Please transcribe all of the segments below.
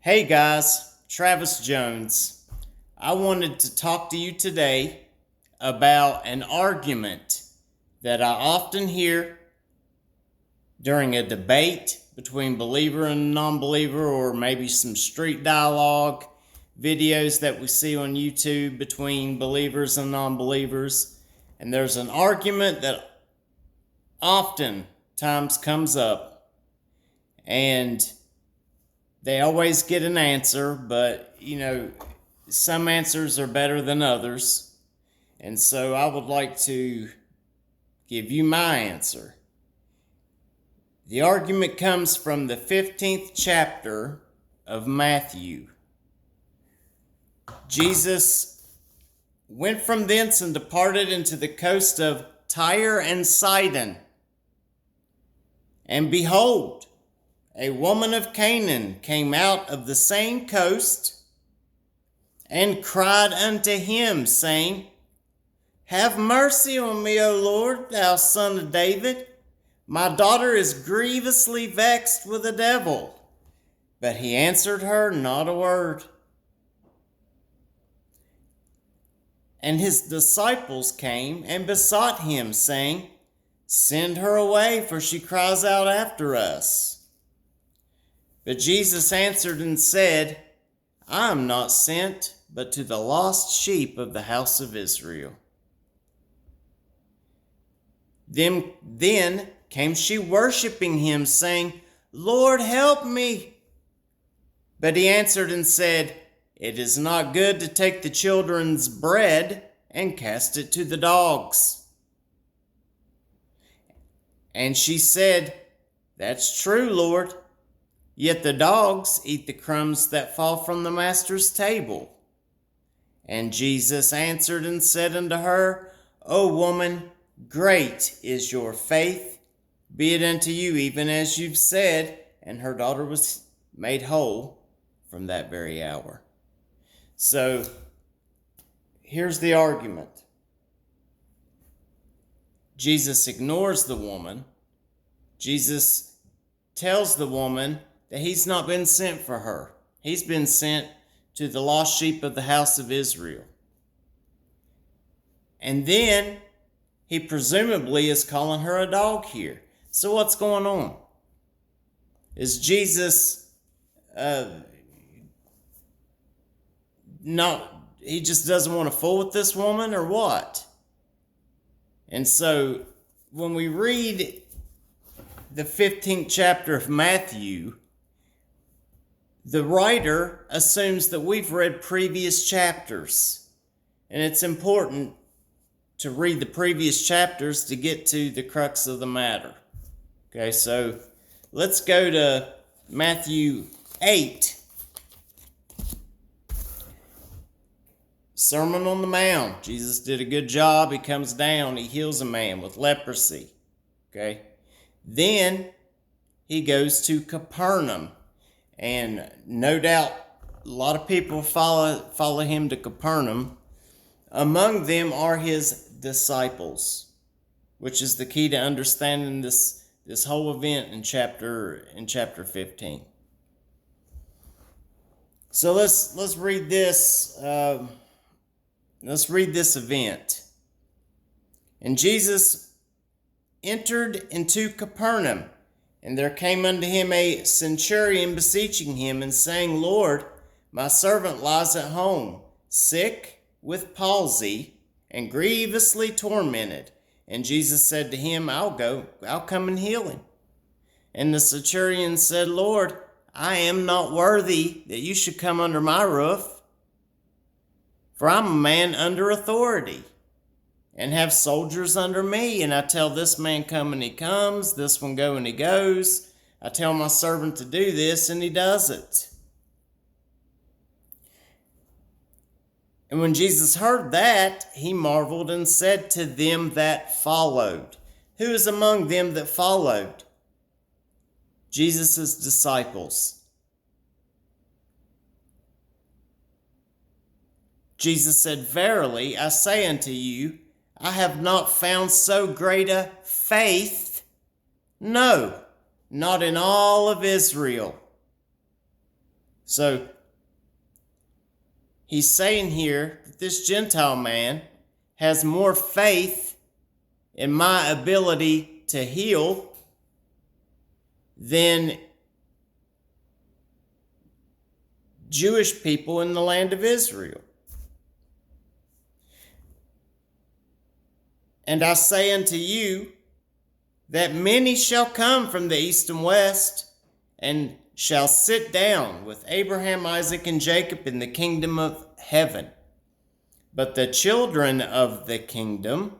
Hey guys, Travis Jones. I wanted to talk to you today about an argument that I often hear during a debate between believer and non-believer, or maybe some street dialogue videos that we see on YouTube between believers and non-believers. And there's an argument that oftentimes comes up, and they always get an answer, but some answers are better than others. And so I would like to give you my answer. The argument comes from the 15th chapter of Matthew. Jesus went from thence and departed into the coast of Tyre and Sidon. And behold, a woman of Canaan came out of the same coast and cried unto him, saying, Have mercy on me, O Lord, thou son of David. My daughter is grievously vexed with a devil. But he answered her not a word. And his disciples came and besought him, saying, Send her away, for she cries out after us. But Jesus answered and said, I am not sent, but to the lost sheep of the house of Israel. Then came she worshiping him, saying, Lord, help me. But he answered and said, It is not good to take the children's bread and cast it to the dogs. And she said, That's true, Lord. Yet the dogs eat the crumbs that fall from the master's table. And Jesus answered and said unto her, O woman, great is your faith. Be it unto you even as you've said. And her daughter was made whole from that very hour. So, here's the argument. Jesus ignores the woman. Jesus tells the woman that he's not been sent for her. He's been sent to the lost sheep of the house of Israel. And then he presumably is calling her a dog here. So what's going on? Is Jesus he just doesn't want to fool with this woman, or what? And so when we read the 15th chapter of Matthew, the writer assumes that we've read previous chapters. And it's important to read the previous chapters to get to the crux of the matter. Okay, so let's go to Matthew 8. Sermon on the Mount. Jesus did a good job. He comes down. He heals a man with leprosy. Okay. Then he goes to Capernaum. And no doubt a lot of people follow him to Capernaum. Among them are his disciples, which is the key to understanding this whole event in chapter 15. So let's read this. Let's read this event. And Jesus entered into Capernaum. And there came unto him a centurion beseeching him, and saying, Lord, my servant lies at home, sick with palsy, and grievously tormented. And Jesus said to him, I'll come and heal him. And the centurion said, Lord, I am not worthy that you should come under my roof, for I'm a man under authority, and have soldiers under me, and I tell this man come and he comes, this one go and he goes. I tell my servant to do this and he does it. And when Jesus heard that, he marveled and said to them that followed. Who is among them that followed? Jesus' disciples. Jesus said, Verily, I say unto you, I have not found so great a faith, no, not in all of Israel. So he's saying here that this Gentile man has more faith in my ability to heal than Jewish people in the land of Israel. And I say unto you that many shall come from the east and west, and shall sit down with Abraham, Isaac, and Jacob in the kingdom of heaven. But the children of the kingdom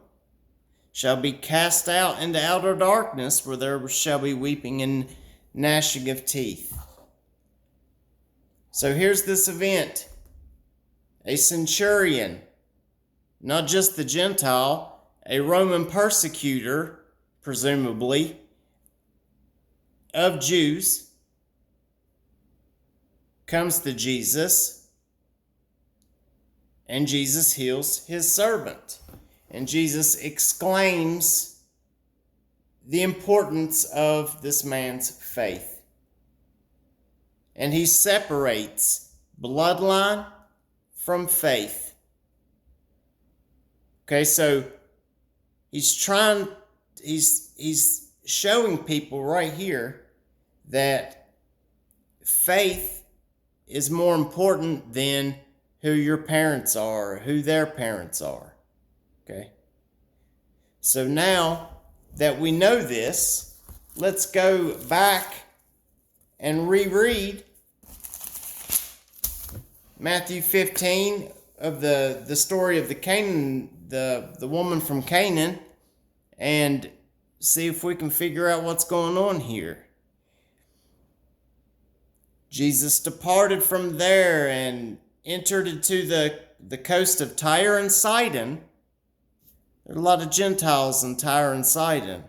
shall be cast out into outer darkness, where there shall be weeping and gnashing of teeth. So here's this event. A centurion, not just the Gentile, a Roman persecutor, presumably, of Jews, comes to Jesus, and Jesus heals his servant. And Jesus exclaims the importance of this man's faith. And he separates bloodline from faith. Okay, so he's showing people right here that faith is more important than who your parents are, or who their parents are. Okay? So now that we know this, let's go back and reread Matthew 15 of the story of the woman from Canaan, and see if we can figure out what's going on here. Jesus departed from there and entered into the coast of Tyre and Sidon. There are a lot of Gentiles in Tyre and Sidon.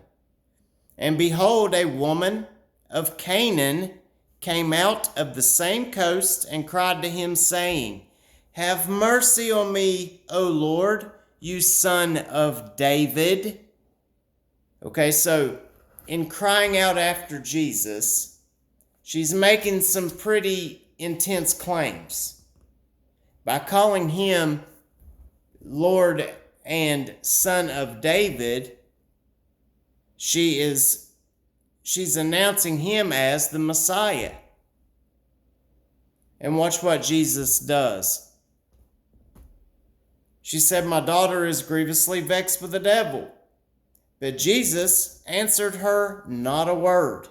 And behold, a woman of Canaan came out of the same coast and cried to him, saying, Have mercy on me, O Lord, you son of David. Okay, so in crying out after Jesus, she's making some pretty intense claims. By calling him Lord and Son of David, she's announcing him as the Messiah. And watch what Jesus does. She said, My daughter is grievously vexed with the devil. But Jesus answered her not a word.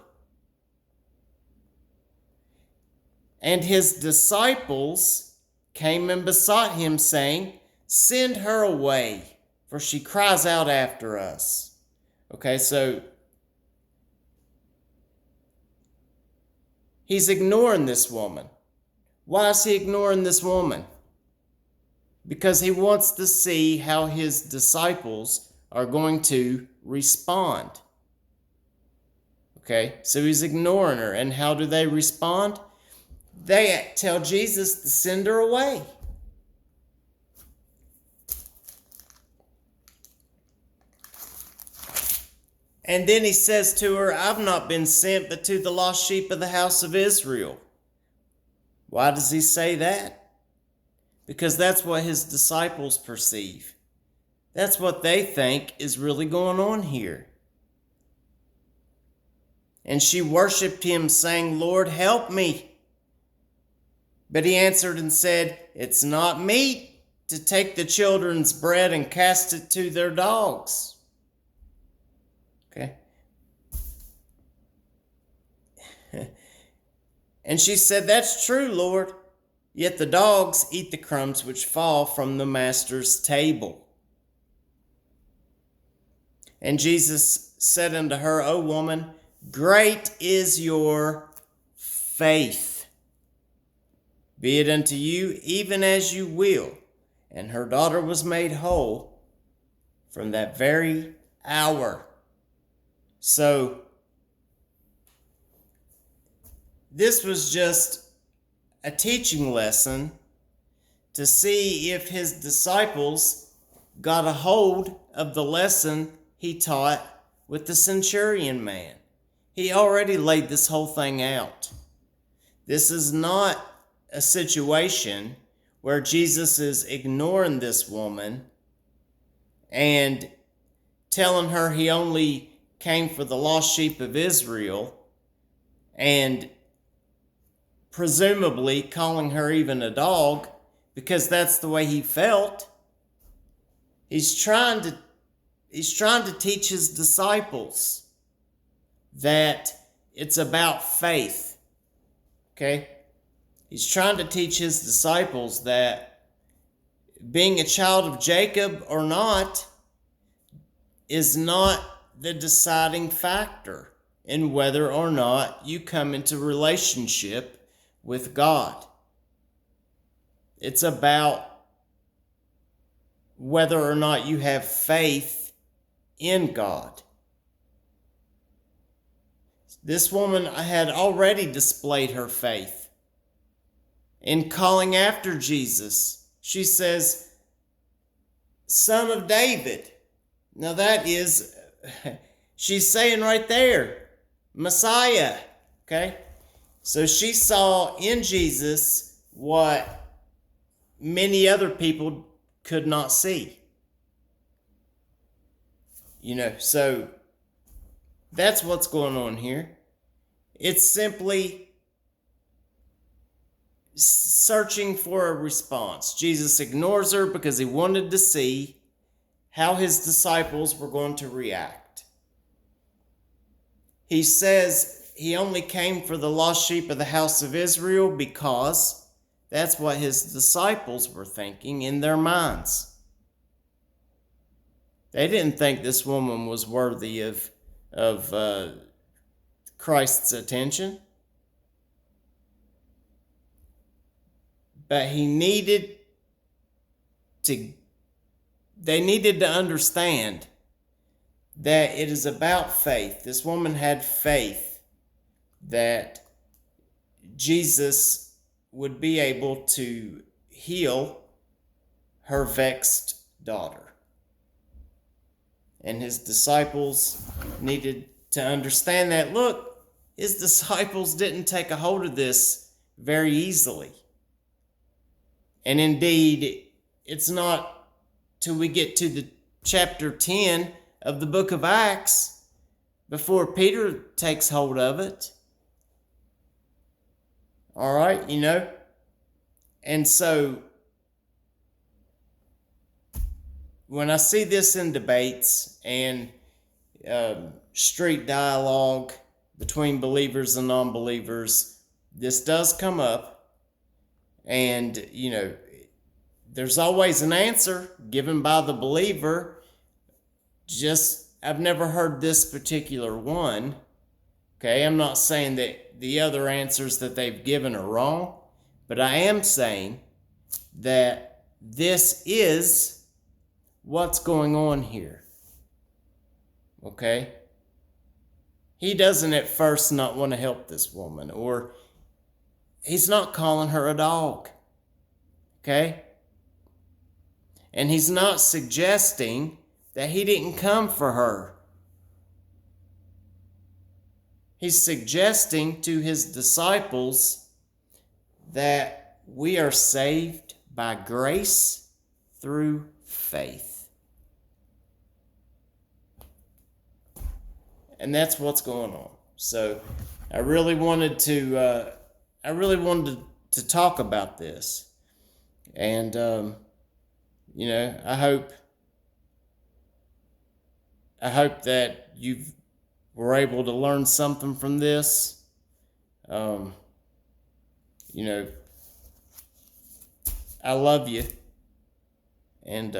And his disciples came and besought him, saying, Send her away, for she cries out after us. Okay, so he's ignoring this woman. Why is he ignoring this woman? Because he wants to see how his disciples are going to respond. Okay, so he's ignoring her. And how do they respond? They tell Jesus to send her away. And then he says to her, I've not been sent but to the lost sheep of the house of Israel. Why does he say that? Because that's what his disciples perceive. That's what they think is really going on here. And she worshiped him, saying, Lord, help me. But he answered and said, It's not meet to take the children's bread and cast it to their dogs. Okay. And she said, That's true, Lord. Yet the dogs eat the crumbs which fall from the master's table. And Jesus said unto her, O woman, great is your faith. Be it unto you even as you will. And her daughter was made whole from that very hour. So, this was just a teaching lesson to see if his disciples got a hold of the lesson he taught with the centurion man. He already laid this whole thing out. This is not a situation where Jesus is ignoring this woman and telling her he only came for the lost sheep of Israel, and presumably calling her even a dog because that's the way he felt. He's trying to teach his disciples that it's about faith. Okay? He's trying to teach his disciples that being a child of Jacob or not is not the deciding factor in whether or not you come into relationship with God. It's about whether or not you have faith in God. This woman had already displayed her faith in calling after Jesus. She says, Son of David. Now that is, she's saying right there, Messiah. Okay? So she saw in Jesus what many other people could not see. So that's what's going on here. It's simply searching for a response. Jesus ignores her because he wanted to see how his disciples were going to react. He says he only came for the lost sheep of the house of Israel because that's what his disciples were thinking in their minds. They didn't think this woman was worthy of Christ's attention. But they needed to understand that it is about faith. This woman had faith that Jesus would be able to heal her vexed daughter. And his disciples needed to understand that. Look, his disciples didn't take a hold of this very easily. And indeed, it's not till we get to the chapter 10 of the book of Acts before Peter takes hold of it. All right, And so, when I see this in debates and street dialogue between believers and non-believers, this does come up. And, there's always an answer given by the believer. I've never heard this particular one. Okay, I'm not saying that the other answers that they've given are wrong, but I am saying that this is what's going on here. Okay? He doesn't at first not want to help this woman, or he's not calling her a dog. Okay? And he's not suggesting that he didn't come for her. He's suggesting to his disciples that we are saved by grace through faith. And that's what's going on. So I really wanted to talk about this. And, I hope that you were able to learn something from this. I love you. And,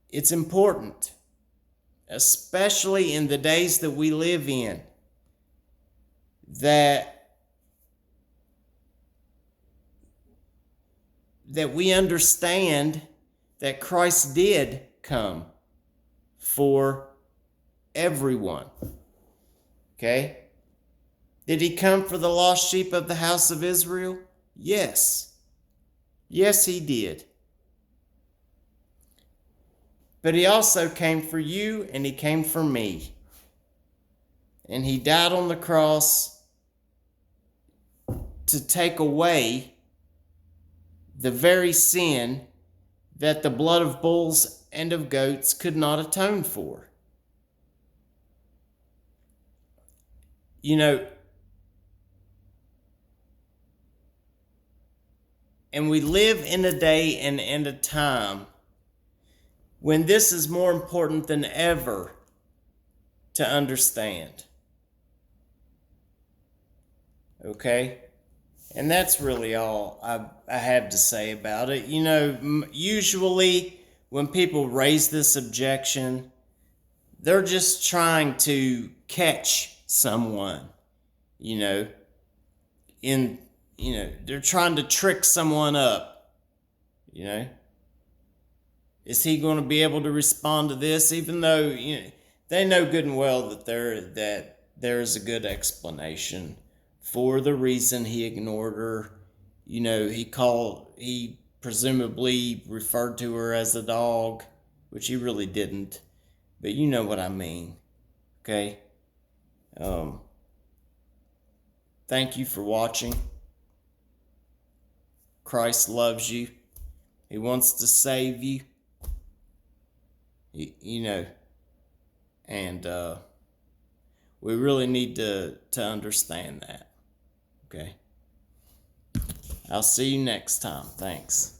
it's important, especially in the days that we live in, that we understand that Christ did come for everyone. Okay? Did he come for the lost sheep of the house of Israel? Yes. Yes, he did. But he also came for you, and he came for me. And he died on the cross, to take away the very sin that the blood of bulls and of goats could not atone for. You know, and we live in a day and in a time when this is more important than ever to understand. Okay? And that's really all I have to say about it. You know, usually when people raise this objection, they're just trying to catch someone, you know, they're trying to trick someone up, you know. Is he going to be able to respond to this, even though, you know, they know good and well that there is a good explanation for the reason he ignored her. You know, he presumably referred to her as a dog, which he really didn't. But you know what I mean. Okay? Thank you for watching. Christ loves you. He wants to save you. You know, and we really need to understand that. Okay? I'll see you next time. Thanks.